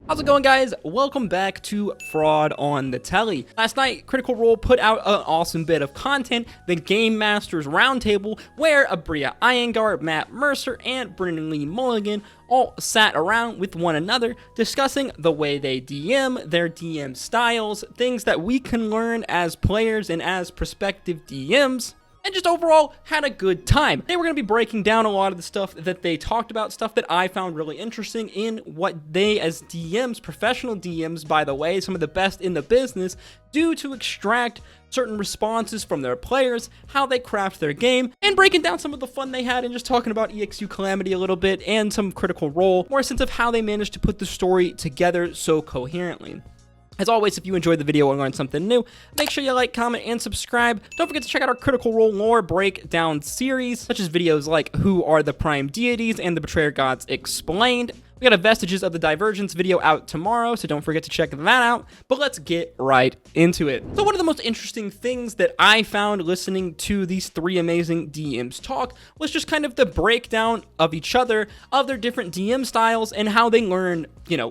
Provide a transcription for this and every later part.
How's it going, guys? Welcome back to Fraud on the Telly. Last night, Critical Role put out an awesome bit of content, the Game Masters Roundtable, where Aabria, Iyengar, Matt Mercer, and Brennan and Mulligan all sat around with one another, discussing the way they DM, their DM styles, things that we can learn as players and as prospective DMs, and just overall had a good time. Today we're going to be breaking down a lot of the stuff that they talked about, stuff that I found really interesting in what they as DMs, professional DMs by the way, some of the best in the business, do to extract certain responses from their players, how they craft their game, and breaking down some of the fun they had and just talking about EXU Calamity a little bit and some Critical Role, more a sense of how they managed to put the story together so coherently. As always, if you enjoyed the video and learned something new, make sure you like, comment, and subscribe. Don't forget to check out our Critical Role lore breakdown series, such as videos like Who Are the Prime Deities and the Betrayer Gods Explained. We got a Vestiges of the Divergence video out tomorrow, so don't forget to check that out. But let's get right into it. So one of the most interesting things that I found listening to these three amazing DMs talk was just kind of the breakdown of each other, of their different DM styles, and how they learn,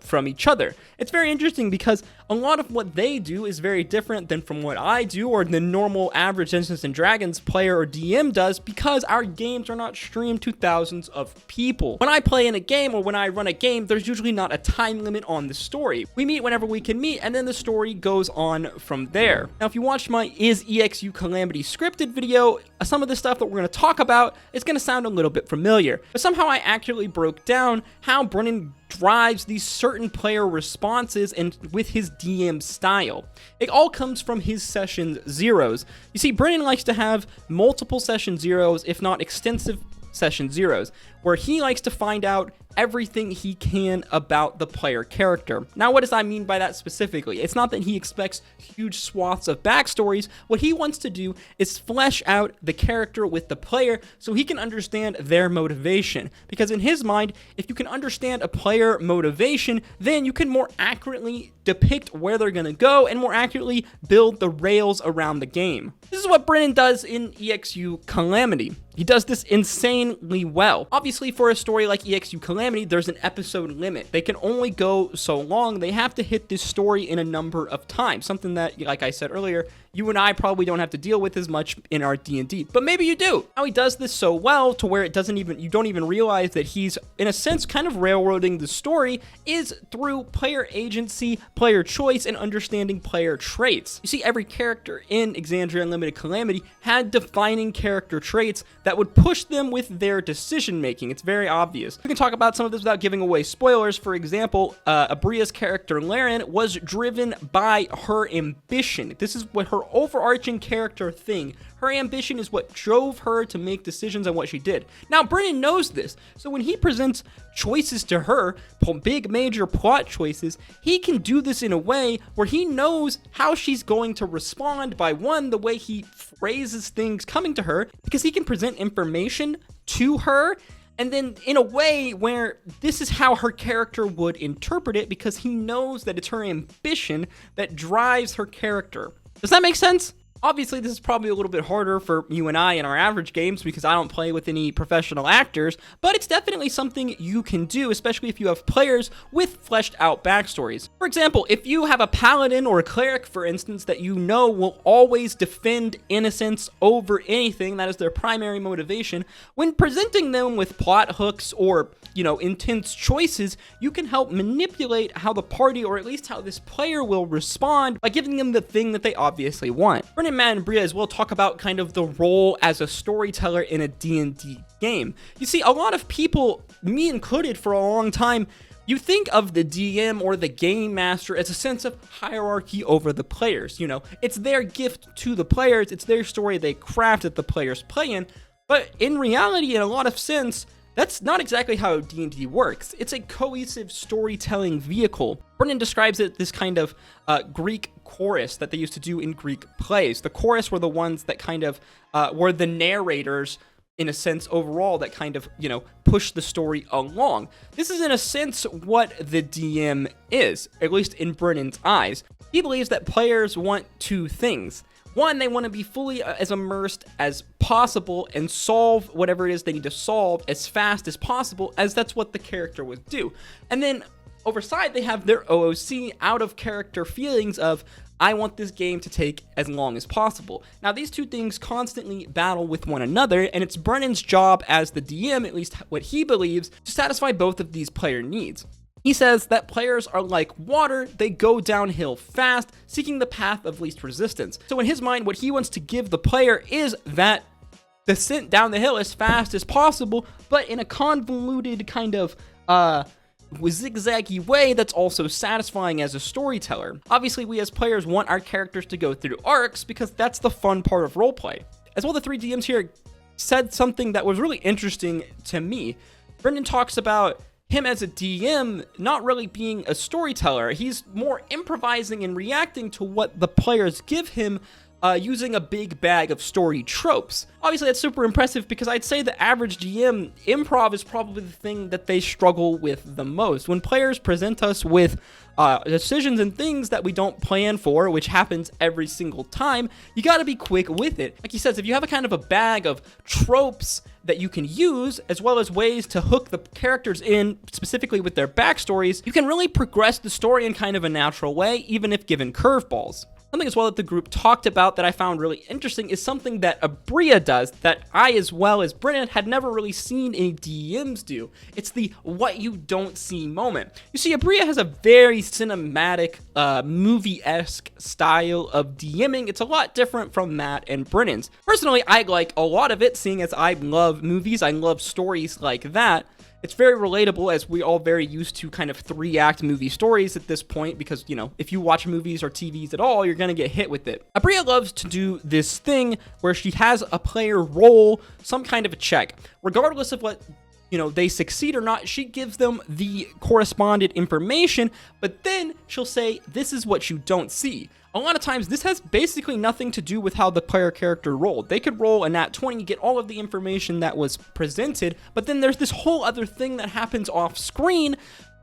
from each other. It's very interesting because a lot of what they do is very different than from what I do or the normal average Dungeons & Dragons player or DM does, because our games are not streamed to thousands of people. When I play in a game or when I run a game, there's usually not a time limit on the story. We meet whenever we can meet, and then the story goes on from there. Now, if you watched my Is EXU Calamity scripted video, some of the stuff that we're going to talk about is going to sound a little bit familiar, but somehow I accurately broke down how Brennan drives these certain player responses and with his DM style. It all comes from his session zeros. You see, Brennan likes to have multiple session zeros, if not extensive session zeros, where he likes to find out everything he can about the player character. Now, what does I mean by that specifically? It's not that he expects huge swaths of backstories. What he wants to do is flesh out the character with the player so he can understand their motivation. Because in his mind, if you can understand a player motivation, then you can more accurately depict where they're going to go and more accurately build the rails around the game. This is what Brennan does in EXU Calamity. He does this insanely well. Obviously, for a story like EXU Calamity, there's an episode limit. They can only go so long. They have to hit this story in a number of times, something that, like I said earlier, you and I probably don't have to deal with as much in our D&D, but maybe you do. How he does this so well to where you don't even realize that he's, in a sense, kind of railroading the story is through player agency, player choice, and understanding player traits. You see, every character in Exandria Unlimited Calamity had defining character traits that would push them with their decision making. It's very obvious. We can talk about some of this without giving away spoilers. For example, Aabria's character Laren was driven by her ambition. This is what her overarching character thing. Her ambition is what drove her to make decisions on what she did. Now, Brennan knows this, so when he presents choices to her, big major plot choices, he can do this in a way where he knows how she's going to respond by, one, the way he phrases things coming to her, because he can present information to her, and then in a way where this is how her character would interpret it, because he knows that it's her ambition that drives her character. Does that make sense? Obviously, this is probably a little bit harder for you and I in our average games because I don't play with any professional actors, but it's definitely something you can do, especially if you have players with fleshed out backstories. For example, if you have a paladin or a cleric, for instance, that you know will always defend innocence over anything, that is their primary motivation, when presenting them with plot hooks or, intense choices, you can help manipulate how the party, or at least how this player will respond by giving them the thing that they obviously want. Brennan, Matt, and Aabria as well talk about kind of the role as a storyteller in a D&D game. You see, a lot of people, me included for a long time, you think of the DM or the game master as a sense of hierarchy over the players. It's their gift to the players, it's their story they craft that the players play in, but in reality, in a lot of sense, that's not exactly how D&D works. It's a cohesive storytelling vehicle. Brennan describes it this kind of Greek chorus that they used to do in Greek plays. The chorus were the ones that kind of were the narrators, in a sense, overall, that kind of, push the story along. This is, in a sense, what the DM is, at least in Brennan's eyes. He believes that players want two things. One, they want to be fully as immersed as possible and solve whatever it is they need to solve as fast as possible, as that's what the character would do. And then Overside, they have their OOC, out of character feelings of, I want this game to take as long as possible. Now, these two things constantly battle with one another, and it's Brennan's job as the DM, at least what he believes, to satisfy both of these player needs. He says that players are like water, they go downhill fast, seeking the path of least resistance. So in his mind, what he wants to give the player is that descent down the hill as fast as possible, but in a convoluted kind of zigzaggy way that's also satisfying as a storyteller. Obviously, we as players want our characters to go through arcs because that's the fun part of roleplay. As well, the three DMs here said something that was really interesting to me. Brennan talks about him as a DM not really being a storyteller. He's more improvising and reacting to what the players give him, using a big bag of story tropes. Obviously, that's super impressive because I'd say the average GM, improv is probably the thing that they struggle with the most. When players present us with decisions and things that we don't plan for, which happens every single time, you gotta be quick with it. Like he says, if you have a kind of a bag of tropes that you can use, as well as ways to hook the characters in, specifically with their backstories, you can really progress the story in kind of a natural way, even if given curveballs. Something as well that the group talked about that I found really interesting is something that Aabria does that I, as well as Brennan, had never really seen any DMs do. It's the what you don't see moment. You see, Aabria has a very cinematic, movie-esque style of DMing. It's a lot different from Matt and Brennan's. Personally, I like a lot of it, seeing as I love movies, I love stories like that. It's very relatable, as we all very used to kind of 3-act movie stories at this point, because, you know, if you watch movies or TVs at all, you're gonna get hit with it. Aabria loves to do this thing where she has a player roll some kind of a check. Regardless of what, you know, they succeed or not, she gives them the correspondent information, but then she'll say, this is what you don't see. A lot of times, this has basically nothing to do with how the player character rolled. They could roll a nat 20, get all of the information that was presented, but then there's this whole other thing that happens off screen.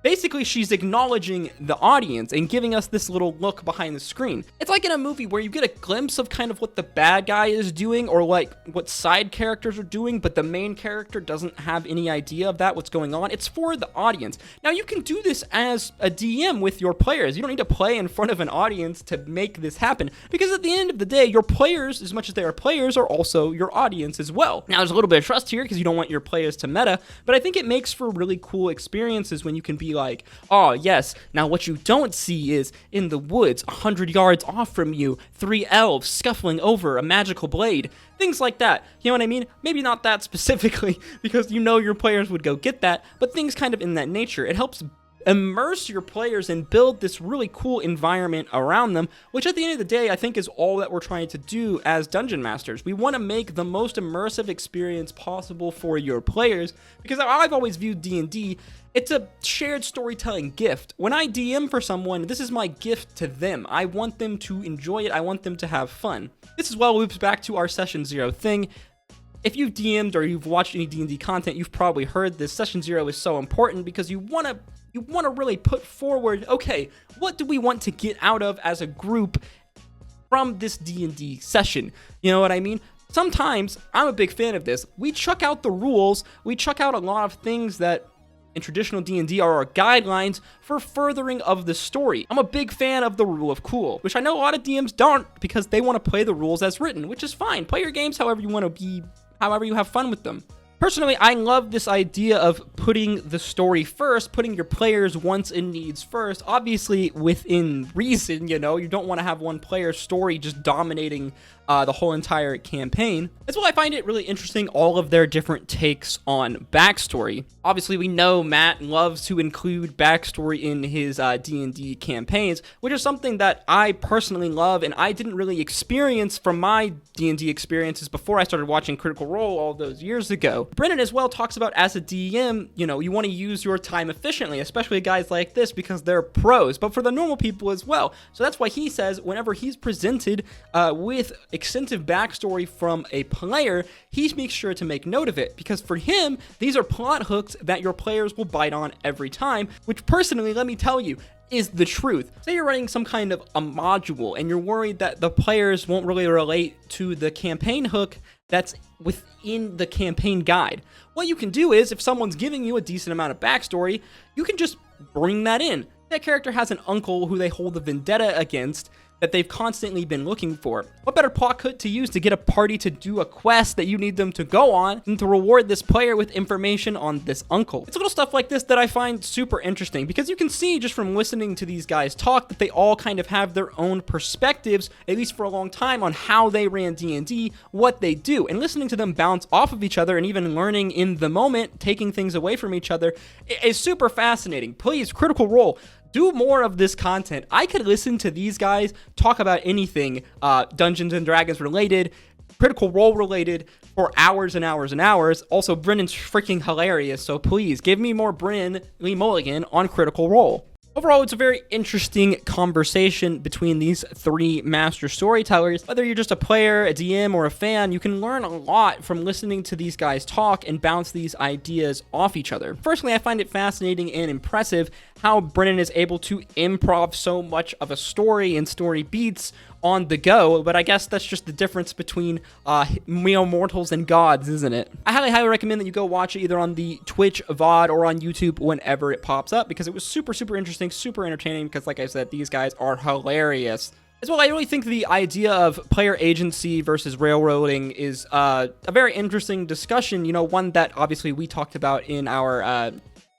Basically, she's acknowledging the audience and giving us this little look behind the screen. It's like in a movie where you get a glimpse of kind of what the bad guy is doing or like what side characters are doing, but the main character doesn't have any idea of that, what's going on. It's for the audience. Now, you can do this as a DM with your players. You don't need to play in front of an audience to make this happen, because at the end of the day, your players, as much as they are players, are also your audience as well. Now, there's a little bit of trust here because you don't want your players to meta, but I think it makes for really cool experiences when you can be like, oh yes, now what you don't see is in the woods 100 yards off from you, 3 elves scuffling over a magical blade, things like that. You know what I mean? Maybe not that specifically, because you know your players would go get that, but things kind of in that nature. It helps immerse your players and build this really cool environment around them, which at the end of the day, I think is all that we're trying to do as dungeon masters. We want to make the most immersive experience possible for your players, because I've always viewed D&D, it's a shared storytelling gift. When I DM for someone, this is my gift to them. I want them to enjoy it. I want them to have fun. This as well loops back to our Session 0 thing. If you've DM'd or you've watched any D&D content, you've probably heard this. Session 0 is so important because you want to really put forward, okay, what do we want to get out of as a group from this D&D session? You know what I mean? Sometimes, I'm a big fan of this, we chuck out the rules, we chuck out a lot of things that in traditional D&D are our guidelines for furthering of the story. I'm a big fan of the rule of cool, which I know a lot of DMs don't because they want to play the rules as written, which is fine. Play your games however you want to be, however you have fun with them. Personally, I love this idea of putting the story first, putting your players' wants and needs first. Obviously, within reason, you know, you don't want to have one player's story just dominating the whole entire campaign. As well, I find it really interesting, all of their different takes on backstory. Obviously, we know Matt loves to include backstory in his D&D campaigns, which is something that I personally love, and I didn't really experience from my D&D experiences before I started watching Critical Role all those years ago. Brennan as well talks about, as a DM, you know, you want to use your time efficiently, especially guys like this because they're pros, but for the normal people as well. So that's why he says whenever he's presented with extensive backstory from a player, he makes sure to make note of it, because for him, these are plot hooks that your players will bite on every time, which personally, let me tell you, is the truth. Say you're running some kind of a module and you're worried that the players won't really relate to the campaign hook that's within the campaign guide. What you can do is, if someone's giving you a decent amount of backstory, you can just bring that in. That character has an uncle who they hold a vendetta against that they've constantly been looking for. What better plot hook to use to get a party to do a quest that you need them to go on than to reward this player with information on this uncle? It's little stuff like this that I find super interesting, because you can see just from listening to these guys talk that they all kind of have their own perspectives, at least for a long time, on how they ran D&D, what they do, and listening to them bounce off of each other and even learning in the moment, taking things away from each other, is super fascinating. Please, Critical Role, do more of this content. I could listen to these guys talk about anything Dungeons and Dragons related, Critical Role related, for hours and hours and hours. Also, Brennan's freaking hilarious, so please give me more Brennan Lee Mulligan on Critical Role. Overall, it's a very interesting conversation between these three master storytellers. Whether you're just a player, a DM, or a fan, you can learn a lot from listening to these guys talk and bounce these ideas off each other. Personally, I find it fascinating and impressive how Brennan is able to improv so much of a story and story beats on the go, but I guess that's just the difference between mortals and gods, isn't it? I highly recommend that you go watch it either on the Twitch VOD or on YouTube whenever it pops up, because it was super interesting, super entertaining, because like I said, these guys are hilarious. As well, I really think the idea of player agency versus railroading is a very interesting discussion, you know, one that obviously we talked about in our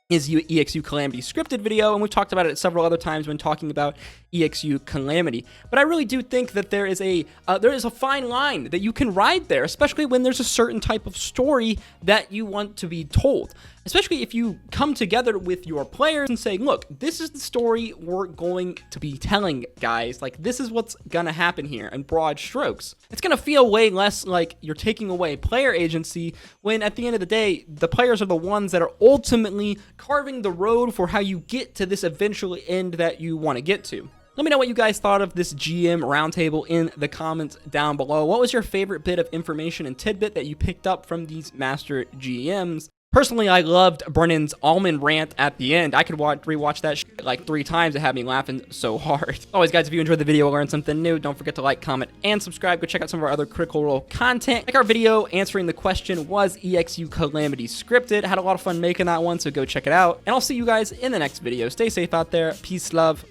EXU Calamity scripted video, and we've talked about it several other times when talking about EXU Calamity. But I really do think that there is a fine line that you can ride there, especially when there's a certain type of story that you want to be told. Especially if you come together with your players and say, look, this is the story we're going to be telling, guys. Like, this is what's gonna happen here in broad strokes. It's gonna feel way less like you're taking away player agency, when at the end of the day, the players are the ones that are ultimately carving the road for how you get to this eventual end that you want to get to. Let me know what you guys thought of this GM roundtable in the comments down below. What was your favorite bit of information and tidbit that you picked up from these master GMs? Personally, I loved Brennan's almond rant at the end. I could rewatch that shit like 3 times. It had me laughing so hard. As always, guys, if you enjoyed the video or learned something new, don't forget to like, comment, and subscribe. Go check out some of our other Critical Role content. Like our video answering the question, was EXU Calamity scripted? I had a lot of fun making that one, so go check it out. And I'll see you guys in the next video. Stay safe out there. Peace, love.